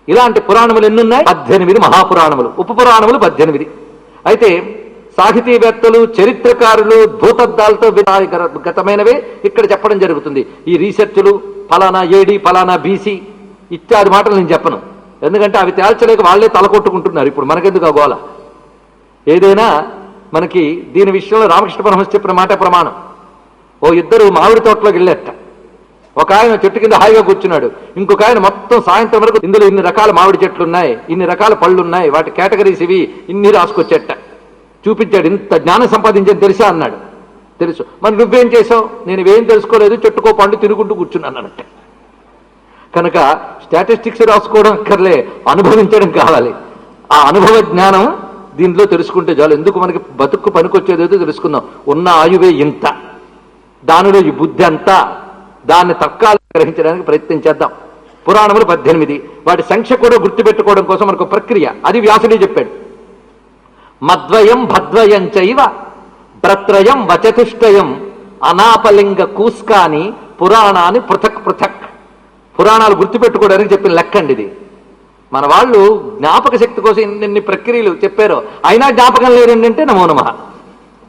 ఇలాంటి పురాణములు ఎన్నున్నాయి? 18 మహాపురాణములు, ఉపపురాణములు 18. అయితే సాహితీవేత్తలు, చరిత్రకారులు భూతద్దాలతో గతమైనవే ఇక్కడ చెప్పడం జరుగుతుంది. ఈ రీసెర్చ్లు ఫలానా ఏడి ఫలానా బీసీ ఇత్యాది మాటలు నేను చెప్పను, ఎందుకంటే అవి తేల్చలేక వాళ్లే తలకొట్టుకుంటున్నారు. ఇప్పుడు మనకెందుకు గోల? ఏదైనా మనకి దీని విషయంలో రామకృష్ణ పరమహంస చెప్పిన మాట ప్రమాణం. ఓ ఇద్దరు మామిడి తోటలోకి వెళ్ళేట. ఒక ఆయన చెట్టు కింద హాయిగా కూర్చున్నాడు, ఇంకొక ఆయన మొత్తం సాయంత్రం వరకు ఇందులో ఇన్ని రకాల మామిడి చెట్లు ఉన్నాయి, ఇన్ని రకాల పళ్ళు ఉన్నాయి, వాటి కేటగిరీస్ ఇవి, ఇన్ని రాసుకొచ్చేట. చూపించాడు. ఇంత జ్ఞానం సంపాదించని తెలుసా అన్నాడు. తెలుసు. మరి నువ్వేం చేసావు? నేను ఇవేం తెలుసుకోలేదు, చెట్టుకో పండు తిరుగుంటూ కూర్చున్నాను అన్నట్టే. కనుక స్టాటిస్టిక్స్ రాసుకోవడం అక్కర్లే, అనుభవించడం కావాలి. ఆ అనుభవ జ్ఞానం దీంట్లో తెలుసుకుంటే చాలు. ఎందుకు మనకి బతుక్కు పనికొచ్చేదేదో తెలుసుకుందాం. ఉన్న ఆయువే ఇంత, దానిలో ఈ బుద్ధి అంతా, దాన్ని తక్కాలు గ్రహించడానికి ప్రయత్నం చేద్దాం. పురాణములు 18, వాటి సంఖ్య కూడా గుర్తుపెట్టుకోవడం కోసం మనకు ప్రక్రియ, అది వ్యాసుడే చెప్పాడు. మద్వయం భద్వయం చైవ భ్రత్రయం వచతుష్టయం అనాపలింగ కూస్కాని పురాణాన్ని పృథక్ పృథక్. పురాణాలు గుర్తుపెట్టుకోవడానికి చెప్పిన లెక్కండి ఇది. మన వాళ్ళు జ్ఞాపక శక్తి కోసం ఎన్ని ప్రక్రియలు చెప్పారో అయినా జ్ఞాపకం లేదంటే నమో నమః.